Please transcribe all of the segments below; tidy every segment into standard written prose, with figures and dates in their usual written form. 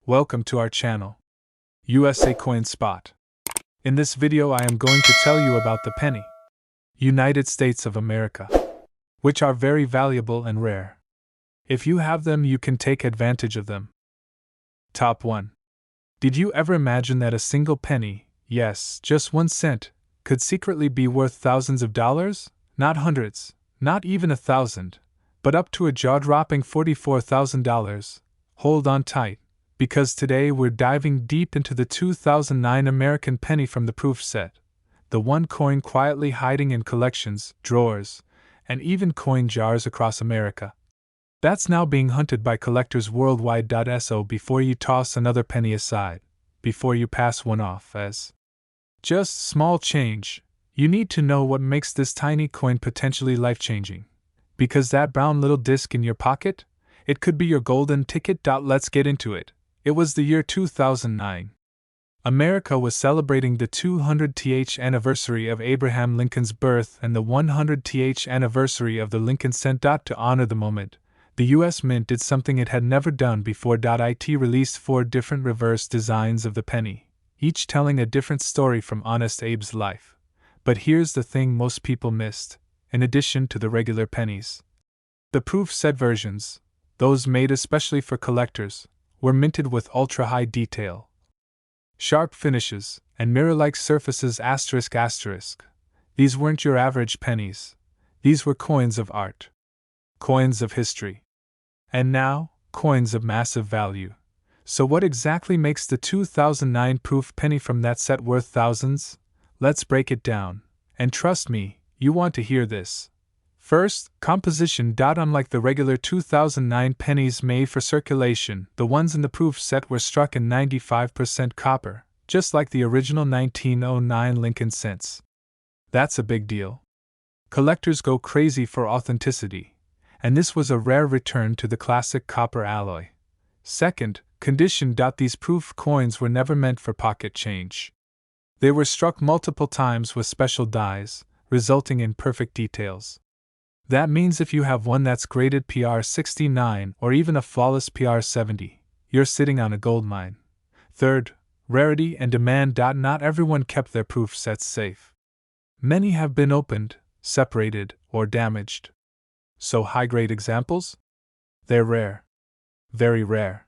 Welcome to our channel, USA Coin Spot. In this video I am going to tell you about the penny, United States of America, which are very valuable and rare. If you have them, you can take advantage of them. Top 1. Did you ever imagine that a single penny, yes, just 1 cent, could secretly be worth thousands of dollars? Not hundreds, not even 1,000, but up to a jaw-dropping $44,000. Hold on tight, because today we're diving deep into the 2009 American penny from the proof set, the one coin quietly hiding in collections, drawers, and even coin jars across America. That's now being hunted by collectors worldwide. So before you toss another penny aside, before you pass one off as just small change, you need to know what makes this tiny coin potentially life-changing. Because that brown little disc in your pocket? It could be your golden ticket. Let's get into it. It was the year 2009. America was celebrating the 200th anniversary of Abraham Lincoln's birth and the 100th anniversary of the Lincoln cent. To honor the moment, the U.S. Mint did something it had never done before. It released 4 different reverse designs of the penny, each telling a different story from Honest Abe's life. But here's the thing most people missed. In addition to the regular pennies, the proof set versions, those made especially for collectors, were minted with ultra-high detail, sharp finishes, and mirror-like surfaces. These weren't your average pennies. These were coins of art, coins of history, and now, coins of massive value. So what exactly makes the 2009 proof penny from that set worth thousands? Let's break it down, and trust me, you want to hear this. First, composition. Unlike the regular 2009 pennies made for circulation, the ones in the proof set were struck in 95% copper, just like the original 1909 Lincoln cents. That's a big deal. Collectors go crazy for authenticity, and this was a rare return to the classic copper alloy. Second, condition. These proof coins were never meant for pocket change. They were struck multiple times with special dies, resulting in perfect details. That means if you have one that's graded PR 69 or even a flawless PR 70, you're sitting on a gold mine. Third, rarity and demand. Not everyone kept their proof sets safe. Many have been opened, separated, or damaged. So high-grade examples? They're rare. Very rare.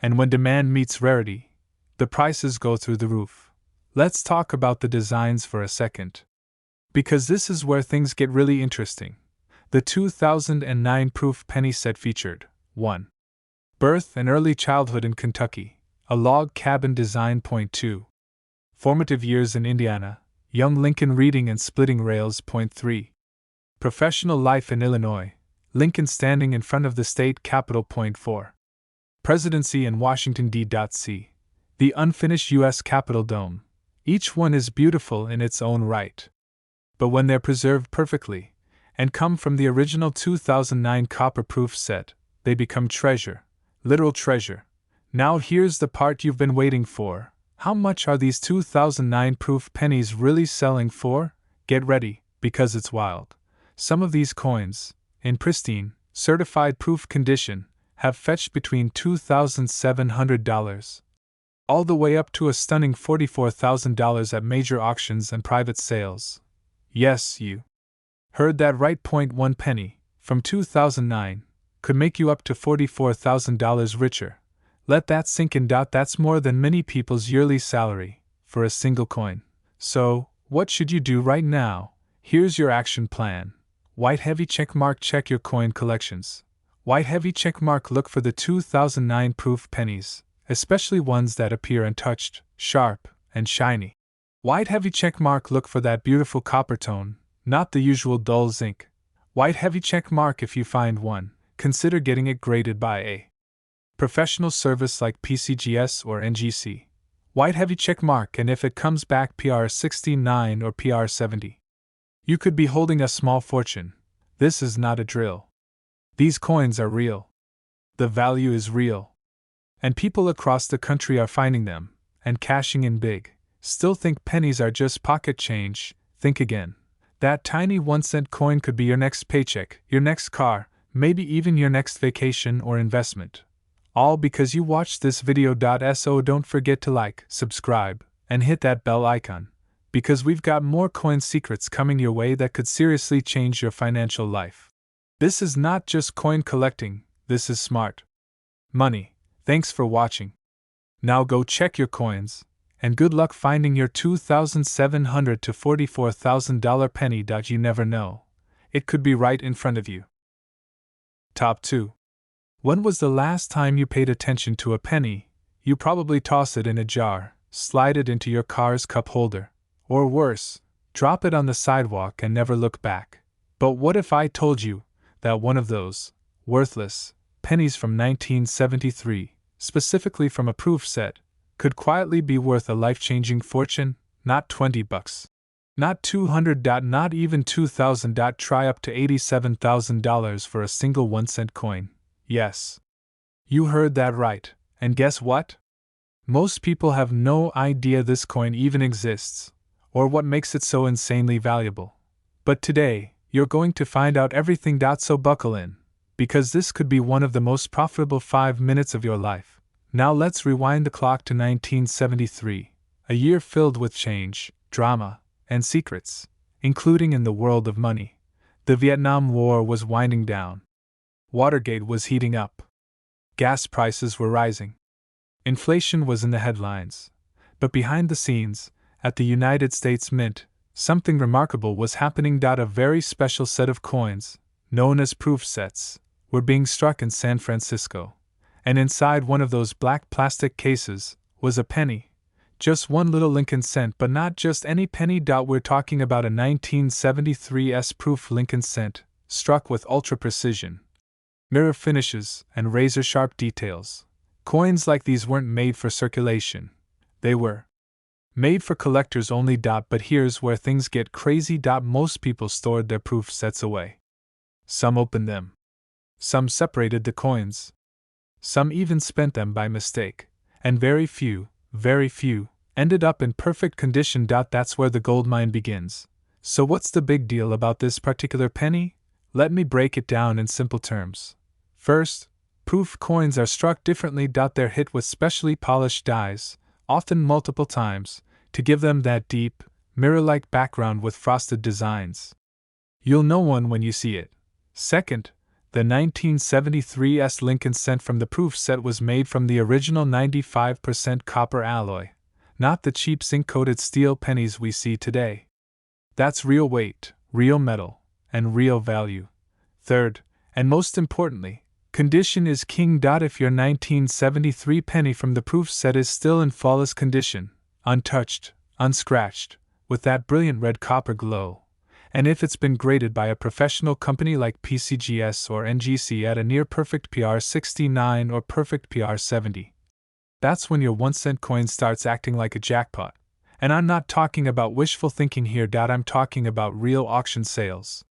And when demand meets rarity, the prices go through the roof. Let's talk about the designs for a second, because this is where things get really interesting. The 2009 proof penny set featured 1. Birth and early childhood in Kentucky, a log cabin design. 2. Formative years in Indiana, young Lincoln reading and splitting rails. 3. Professional life in Illinois, Lincoln standing in front of the state capitol. 4. Presidency in Washington D.C., the unfinished U.S. Capitol dome. Each one is beautiful in its own right. But when they're preserved perfectly, and come from the original 2009 copper proof set, they become treasure. Literal treasure. Now here's the part you've been waiting for. How much are these 2009 proof pennies really selling for? Get ready, because it's wild. Some of these coins, in pristine, certified proof condition, have fetched between $2,700 all the way up to a stunning $44,000 at major auctions and private sales. Yes, you heard that right. 1 penny, from 2009, could make you up to $44,000 richer. Let that sink in. That's more than many people's yearly salary, for a single coin. So, what should you do right now? Here's your action plan. White heavy checkmark. Check your coin collections. White heavy checkmark. Look for the 2009 proof pennies, especially ones that appear untouched, sharp, and shiny. White heavy checkmark. Look for that beautiful copper tone, not the usual dull zinc. White heavy checkmark. If you find one, consider getting it graded by a professional service like PCGS or NGC. White heavy checkmark. And if it comes back PR 69 or PR 70, you could be holding a small fortune. This is not a drill. These coins are real. The value is real. And people across the country are finding them, and cashing in big. Still think pennies are just pocket change? Think again. That tiny 1-cent coin could be your next paycheck, your next car, maybe even your next vacation or investment. All because you watched this video. So don't forget to like, subscribe, and hit that bell icon, because we've got more coin secrets coming your way that could seriously change your financial life. This is not just coin collecting, this is smart money. Thanks for watching. Now go check your coins, and good luck finding your $2,700 to $44,000 penny. You never know, it could be right in front of you. Top 2. When was the last time you paid attention to a penny? You probably toss it in a jar, slide it into your car's cup holder, or worse, drop it on the sidewalk and never look back. But what if I told you that one of those worthless pennies from 1973, specifically from a proof set, could quietly be worth a life-changing fortune? Not $20, not $200, not even $2,000. Try up to $87,000 for a single 1-cent coin. Yes, you heard that right, and guess what? Most people have no idea this coin even exists, or what makes it so insanely valuable. But today, you're going to find out everything. So buckle in, because this could be one of the most profitable 5 minutes of your life. Now let's rewind the clock to 1973, a year filled with change, drama, and secrets, including in the world of money. The Vietnam War was winding down. Watergate was heating up. Gas prices were rising. Inflation was in the headlines. But behind the scenes, at the United States Mint, something remarkable was happening. A very special set of coins, known as proof sets, were being struck in San Francisco. And inside one of those black plastic cases was a penny. Just one little Lincoln cent, but not just any penny. We're talking about a 1973 S-proof Lincoln cent, struck with ultra precision, mirror finishes, and razor-sharp details. Coins like these weren't made for circulation. They were made for collectors only. But here's where things get crazy. Most people stored their proof sets away. Some opened them. Some separated the coins. Some even spent them by mistake. And very few, ended up in perfect condition. That's where the goldmine begins. So what's the big deal about this particular penny? Let me break it down in simple terms. First, proof coins are struck differently. They're hit with specially polished dies, often multiple times, to give them that deep, mirror-like background with frosted designs. You'll know one when you see it. Second, the 1973 S Lincoln cent from the proof set was made from the original 95% copper alloy, not the cheap zinc-coated steel pennies we see today. That's real weight, real metal, and real value. Third, and most importantly, condition is king. If your 1973 penny from the proof set is still in flawless condition, untouched, unscratched, with that brilliant red copper glow, and if it's been graded by a professional company like PCGS or NGC at a near-perfect PR69 or perfect PR70, that's when your 1-cent coin starts acting like a jackpot. And I'm not talking about wishful thinking here. I'm talking about real auction sales.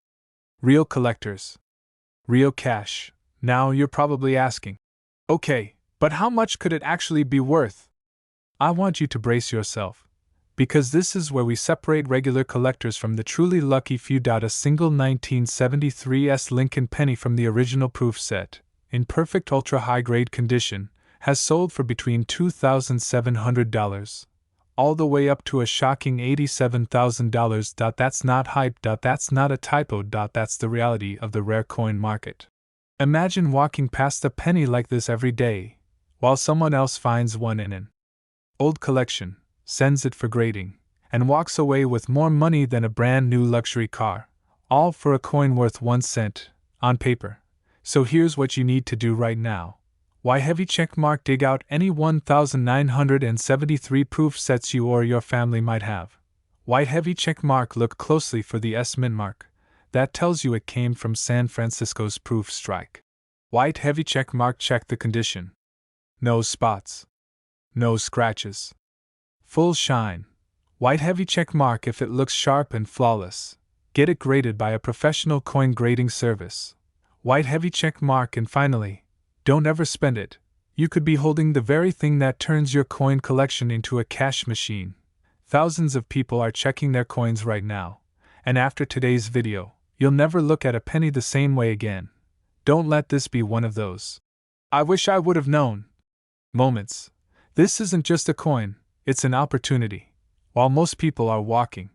Real collectors. Real cash. Now you're probably asking, okay, but how much could it actually be worth? I want you to brace yourself, because this is where we separate regular collectors from the truly lucky few. A single 1973 S Lincoln penny from the original proof set, in perfect ultra high-grade condition, has sold for between $2,700, all the way up to a shocking $87,000. That's not hype. That's not a typo. That's the reality of the rare coin market. Imagine walking past a penny like this every day, while someone else finds one in an old collection, sends it for grading, and walks away with more money than a brand new luxury car, all for a coin worth 1 cent, on paper. So here's what you need to do right now. Why heavy check mark dig out any 1,973 proof sets you or your family might have. Why heavy check mark look closely for the S mint mark. That tells you it came from San Francisco's proof strike. White heavy check mark, check the condition. No spots. No scratches. Full shine. White heavy check mark if it looks sharp and flawless. Get it graded by a professional coin grading service. White heavy check mark, and finally, don't ever spend it. You could be holding the very thing that turns your coin collection into a cash machine. Thousands of people are checking their coins right now, and after today's video, you'll never look at a penny the same way again. Don't let this be one of those. I wish I would have known. Moments. This isn't just a coin, it's an opportunity. While most people are walking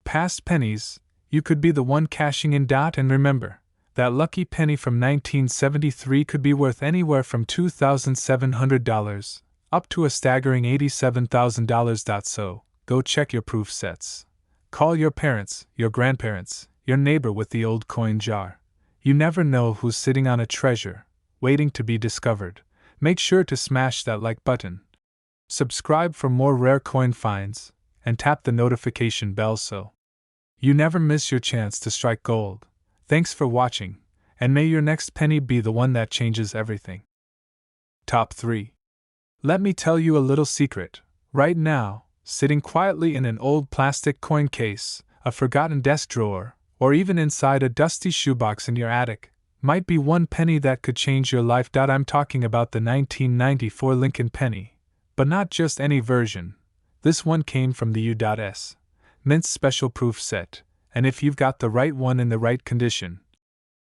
past pennies, you could be the one cashing in. And remember, that lucky penny from 1973 could be worth anywhere from $2,700 up to a staggering $87,000. So, go check your proof sets. Call your parents, your grandparents, your neighbor with the old coin jar. You never know who's sitting on a treasure, waiting to be discovered. Make sure to smash that like button. Subscribe for more rare coin finds, and tap the notification bell so you never miss your chance to strike gold. Thanks for watching, and may your next penny be the one that changes everything. Top 3. Let me tell you a little secret. Right now, sitting quietly in an old plastic coin case, a forgotten desk drawer, or even inside a dusty shoebox in your attic, might be one penny that could change your life. I'm talking about the 1994 Lincoln penny. But not just any version. This one came from the U.S. Mint Special Proof Set, and if you've got the right one in the right condition,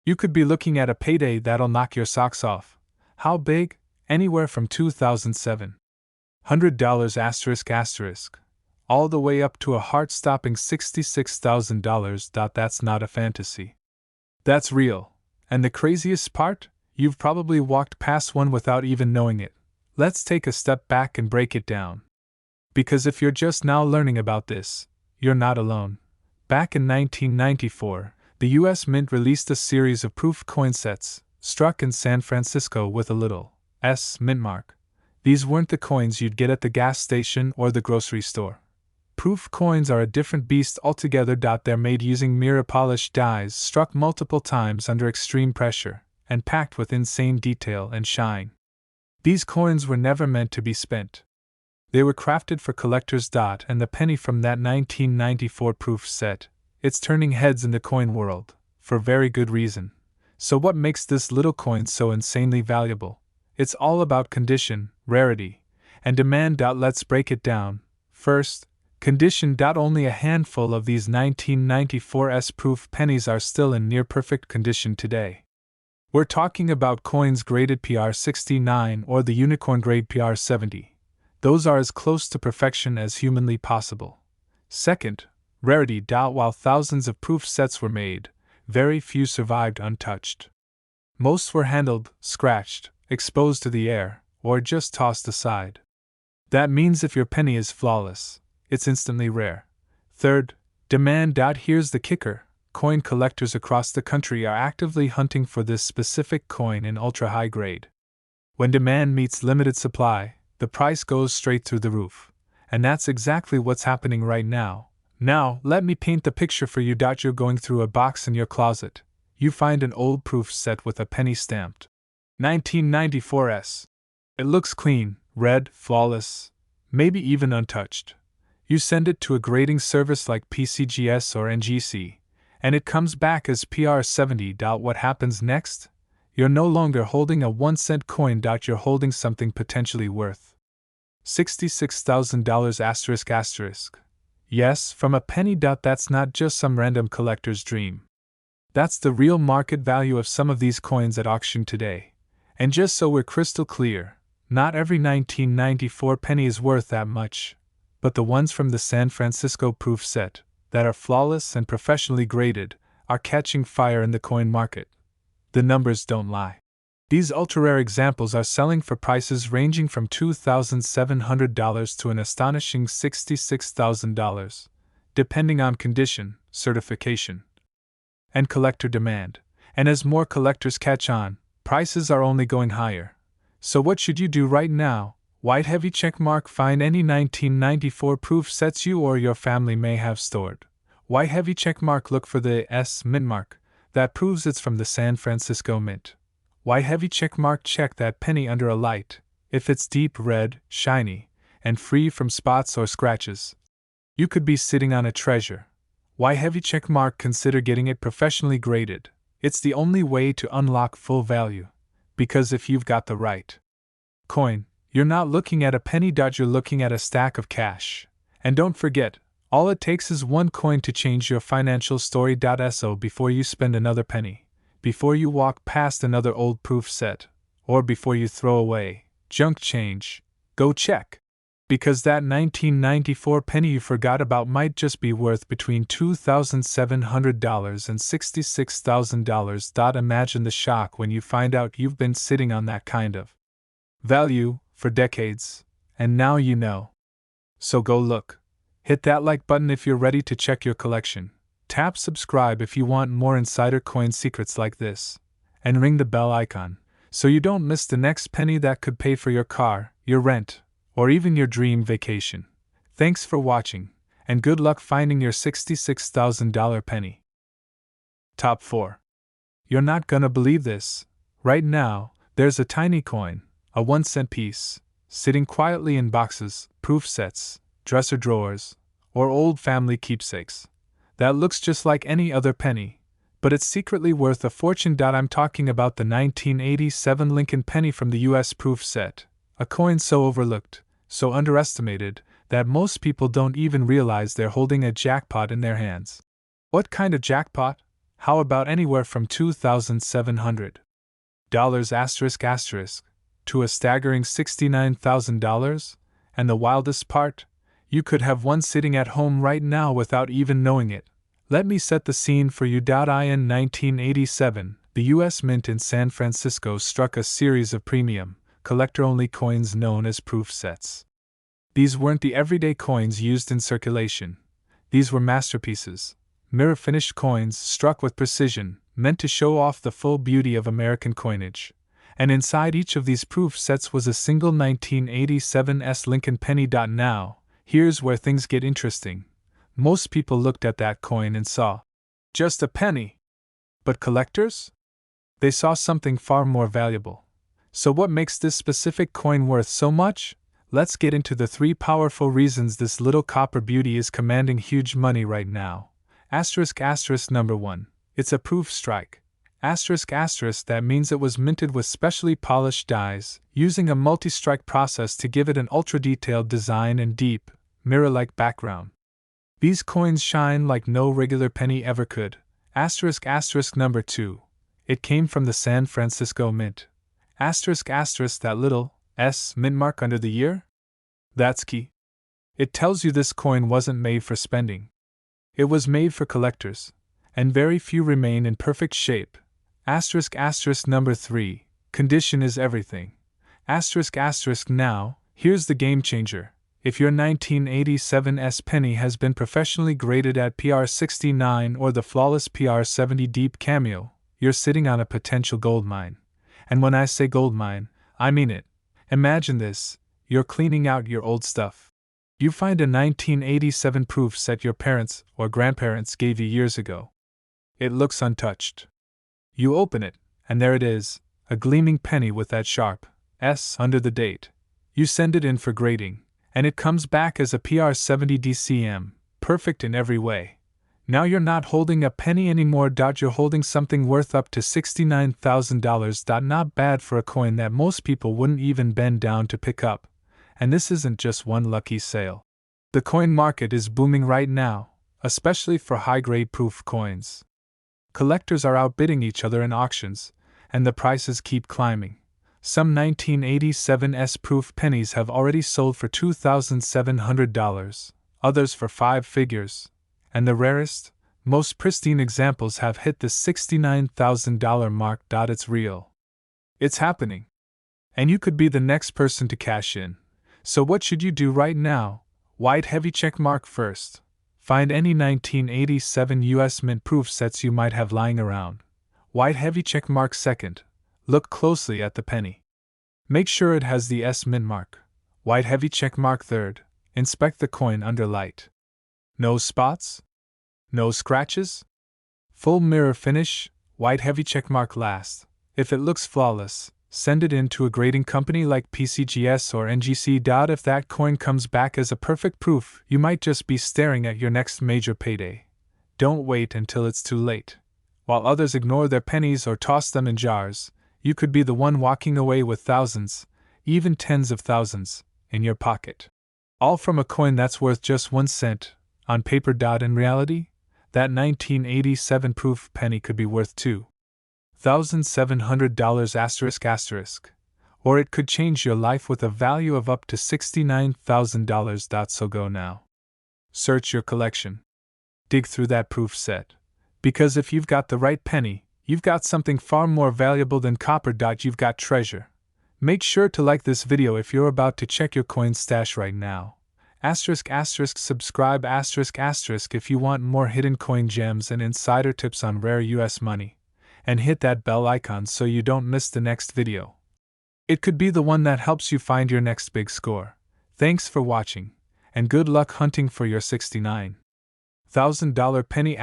you could be looking at a payday that'll knock your socks off. How big? Anywhere from $2,700 all the way up to a heart-stopping $66,000. That's not a fantasy. That's real. And the craziest part? You've probably walked past one without even knowing it. Let's take a step back and break it down. Because if you're just now learning about this, you're not alone. Back in 1994, the U.S. Mint released a series of proof coin sets, struck in San Francisco with a little S mint mark. These weren't the coins you'd get at the gas station or the grocery store. Proof coins are a different beast altogether. They're made using mirror-polished dies struck multiple times under extreme pressure, and packed with insane detail and shine. These coins were never meant to be spent. They were crafted for collectors. And the penny from that 1994 proof set, it's turning heads in the coin world, for very good reason. So what makes this little coin so insanely valuable? It's all about condition, rarity, and demand. Let's break it down. First, condition. Only a handful of these 1994's proof pennies are still in near-perfect condition today. We're talking about coins graded PR69 or the unicorn grade PR70. Those are as close to perfection as humanly possible. Second, rarity. While thousands of proof sets were made, very few survived untouched. Most were handled, scratched, exposed to the air, or just tossed aside. That means if your penny is flawless, it's instantly rare. Third, demand. Here's the kicker. Coin collectors across the country are actively hunting for this specific coin in ultra-high grade. When demand meets limited supply, the price goes straight through the roof. And that's exactly what's happening right now. Now, let me paint the picture for you. You're going through a box in your closet. You find an old proof set with a penny stamped 1994's. It looks clean, red, flawless, maybe even untouched. You send it to a grading service like PCGS or NGC, and it comes back as PR70. What happens next? You're no longer holding a 1-cent coin. You're holding something potentially worth $66,000 ***. Yes, from a penny. That's not just some random collector's dream. That's the real market value of some of these coins at auction today. And just so we're crystal clear, not every 1994 penny is worth that much, but the ones from the San Francisco proof set, that are flawless and professionally graded, are catching fire in the coin market. The numbers don't lie. These ultra-rare examples are selling for prices ranging from $2,700 to an astonishing $66,000, depending on condition, certification, and collector demand. And as more collectors catch on, prices are only going higher. So what should you do right now? White heavy checkmark. Find any 1994 proof sets you or your family may have stored. White heavy checkmark. Look for the S mint mark. That proves it's from the San Francisco Mint. White heavy checkmark. Check that penny under a light. If it's deep red, shiny, and free from spots or scratches, you could be sitting on a treasure. White heavy checkmark. Consider getting it professionally graded. It's the only way to unlock full value. Because if you've got the right coin, you're not looking at a penny. You're looking at a stack of cash. And don't forget, all it takes is one coin to change your financial story. So before you spend another penny, before you walk past another old proof set, Or before you throw away junk change, go check. Because that 1994 penny you forgot about might just be worth between $2,700 and $66,000. Imagine the shock when you find out you've been sitting on that kind of value for decades, and now you know. So go look. Hit that like button if you're ready to check your collection. Tap subscribe if you want more insider coin secrets like this. And ring the bell icon so you don't miss the next penny that could pay for your car, your rent, or even your dream vacation. Thanks for watching, and good luck finding your $66,000 penny. Top 4. You're not gonna believe this. Right now, there's a tiny coin, a 1-cent piece, sitting quietly in boxes, proof sets, dresser drawers, or old family keepsakes, that looks just like any other penny, but it's secretly worth a fortune. I'm talking about the 1987 Lincoln penny from the US proof set, a coin so overlooked, so underestimated, that most people don't even realize they're holding a jackpot in their hands. What kind of jackpot? How about anywhere from $2,700 to a staggering $69,000? And the wildest part? You could have one sitting at home right now without even knowing it. Let me set the scene for you. In 1987, the U.S. Mint in San Francisco struck a series of premium, collector-only coins known as proof sets. These weren't the everyday coins used in circulation. These were masterpieces, mirror-finished coins struck with precision, meant to show off the full beauty of American coinage. And inside each of these proof sets was a single 1987 Lincoln penny. Now, here's where things get interesting. Most people looked at that coin and saw just a penny. But collectors? They saw something far more valuable. So what makes this specific coin worth so much? Let's get into the 3 powerful reasons this little copper beauty is commanding huge money right now. Number 1. It's a proof strike. That means it was minted with specially polished dies, using a multi-strike process to give it an ultra-detailed design and deep, mirror-like background. These coins shine like no regular penny ever could. Number 2. It came from the San Francisco Mint. That little S mint mark under the year? That's key. It tells you this coin wasn't made for spending. It was made for collectors, and very few remain in perfect shape. Number 3. Condition is everything. Now, here's the game changer. If your 1987 penny has been professionally graded at PR 69 or the flawless PR 70 deep cameo, you're sitting on a potential gold mine. And when I say gold mine, I mean it. Imagine this: you're cleaning out your old stuff. You find a 1987 proof set your parents or grandparents gave you years ago. It looks untouched. You open it, and there it is, a gleaming penny with that sharp S under the date. You send it in for grading, and it comes back as a PR 70 DCM, perfect in every way. Now you're not holding a penny anymore. You're holding something worth up to $69,000. Not bad for a coin that most people wouldn't even bend down to pick up. And this isn't just one lucky sale. The coin market is booming right now, especially for high-grade proof coins. Collectors are outbidding each other in auctions, and the prices keep climbing. Some 1987 proof pennies have already sold for $2,700, others for 5 figures, and the rarest, most pristine examples have hit the $69,000 mark. It's real. It's happening. And you could be the next person to cash in. So what should you do right now? White heavy check mark first. Find any 1987 US Mint proof sets you might have lying around. White heavy check mark second. Look closely at the penny. Make sure it has the S mint mark. White heavy check mark third. Inspect the coin under light. No spots? No scratches? Full mirror finish. White heavy check mark last. If it looks flawless, send it in to a grading company like PCGS or NGC. If that coin comes back as a perfect proof, you might just be staring at your next major payday. Don't wait until it's too late. While others ignore their pennies or toss them in jars, you could be the one walking away with thousands, even tens of thousands, in your pocket. All from a coin that's worth just 1 cent, on paper. In reality, that 1987 proof penny could be worth $2,700. or it could change your life with a value of up to $69,000. So go now. Search your collection. Dig through that proof set. Because if you've got the right penny, you've got something far more valuable than copper. You've got treasure. Make sure to like this video if you're about to check your coin stash right now. Subscribe if you want more hidden coin gems and insider tips on rare US money. And hit that bell icon so you don't miss the next video. It could be the one that helps you find your next big score. Thanks for watching, and good luck hunting for your $69,000 penny.